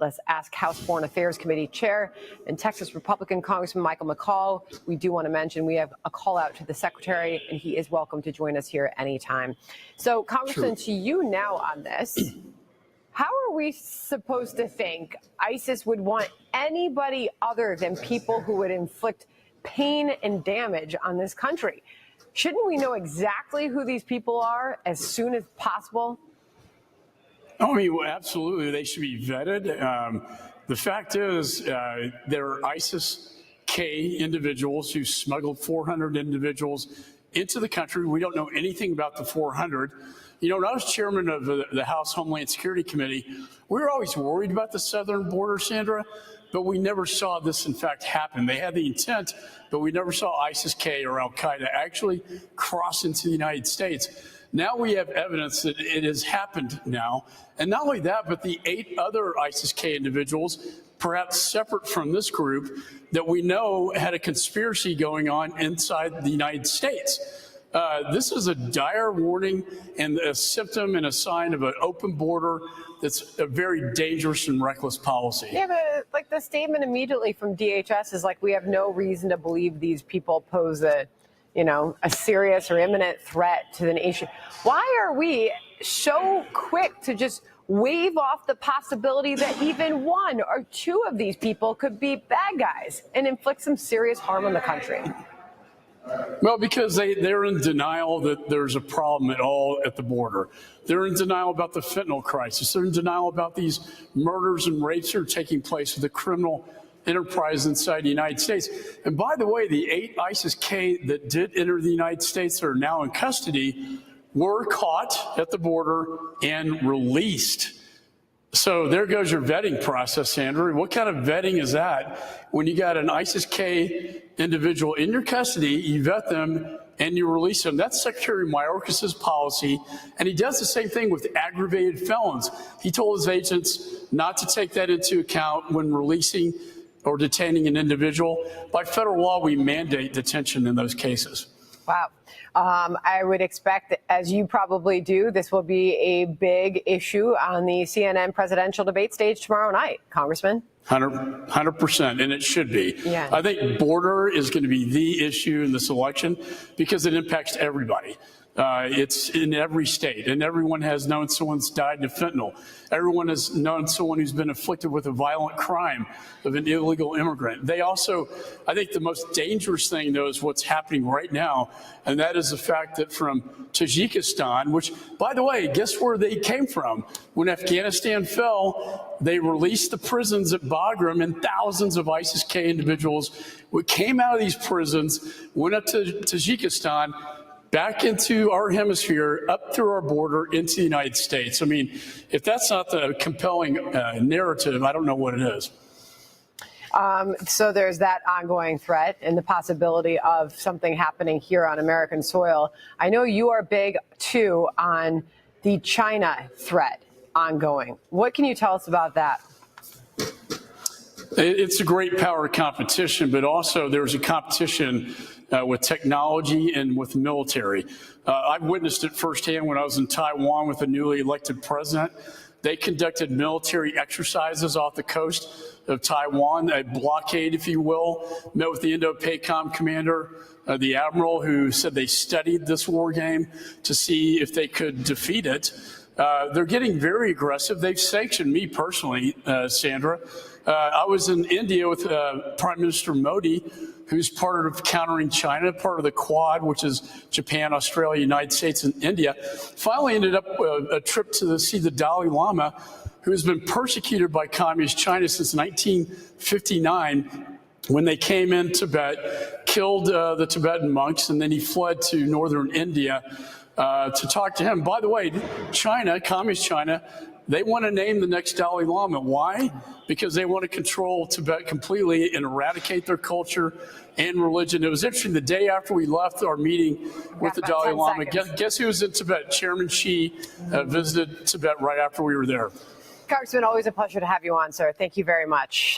Let's ask House Foreign Affairs Committee Chair and Texas Republican Congressman Michael McCaul. We do want to mention we have a call out to the Secretary, and he is welcome to join us here anytime. So, Congressman, to you now on this, how are we supposed to think ISIS would want anybody other than people who would inflict pain and damage on this country? Shouldn't we know exactly who these people are as soon as possible? I mean, well, absolutely, they should be vetted. The fact is, there are ISIS-K individuals who smuggled 400 individuals into the country. We don't know anything about the 400. You know, when I was chairman of the House Homeland Security Committee, we were always worried about the southern border, Sandra, but we never saw this, in fact, happen. They had the intent, but we never saw ISIS-K or al-Qaeda actually cross into the United States. Now we have evidence that it has happened now. And not only that, but the 8 other ISIS-K individuals, perhaps separate from this group, that we know had a conspiracy going on inside the United States. This is a dire warning and a symptom and a sign of an open border that's a very dangerous and reckless policy. Yeah, but like the statement immediately from DHS is like, we have no reason to believe these people pose a serious or imminent threat to the nation. Why are we so quick to just wave off the possibility that even 1 or 2 of these people could be bad guys and inflict some serious harm on the country? Well, because they're in denial that there's a problem at all at the border. They're in denial about the fentanyl crisis. They're in denial about these murders and rapes that are taking place with the criminal enterprise inside the United States. And by the way, the 8 ISIS-K that did enter the United States that are now in custody were caught at the border and released. So there goes your vetting process, Sandra. What kind of vetting is that? When you got an ISIS-K individual in your custody, you vet them and you release them. That's Secretary Mayorkas's policy, and he does the same thing with aggravated felons. He told his agents not to take that into account when releasing or detaining an individual. By federal law, we mandate detention in those cases. Wow. I would expect, as you probably do, this will be a big issue on the CNN presidential debate stage tomorrow night, Congressman. 100%, and it should be. Yeah. I think border is going to be the issue in this election because it impacts everybody. It's in every state, and everyone has known someone's died of fentanyl. Everyone has known someone who's been afflicted with a violent crime of an illegal immigrant. They also, I think the most dangerous thing, though, is what's happening right now, and that is the fact that from Tajikistan, which, by the way, guess where they came from? When Afghanistan fell, they released the prisons at Bagram, and thousands of ISIS-K individuals came out of these prisons, went up to Tajikistan, back into our hemisphere, up through our border into the United States. I mean, if that's not the compelling narrative, I don't know what it is. So there's that ongoing threat and the possibility of something happening here on American soil. I know you are big, too, on the China threat ongoing. What can you tell us about that? It's a great power competition, but also there's a competition with technology and with military. I've witnessed it firsthand when I was in Taiwan with the newly elected president. They conducted military exercises off the coast of Taiwan, a blockade, if you will, met with the Indo-PACOM commander, the admiral, who said they studied this war game to see if they could defeat it. They're getting very aggressive. They've sanctioned me personally, Sandra. I was in India with Prime Minister Modi, who's part of countering China, part of the Quad, which is Japan, Australia, United States, and India. Finally ended up a trip to see the Dalai Lama, who has been persecuted by communist China since 1959, when they came in Tibet, killed the Tibetan monks, and then he fled to northern India to talk to him. By the way, China, communist China, they want to name the next Dalai Lama. Why? Because they want to control Tibet completely and eradicate their culture and religion. It was interesting, the day after we left our meeting with the Dalai Lama, guess who was in Tibet? Chairman Xi visited Tibet right after we were there. Congressman, always a pleasure to have you on, sir. Thank you very much.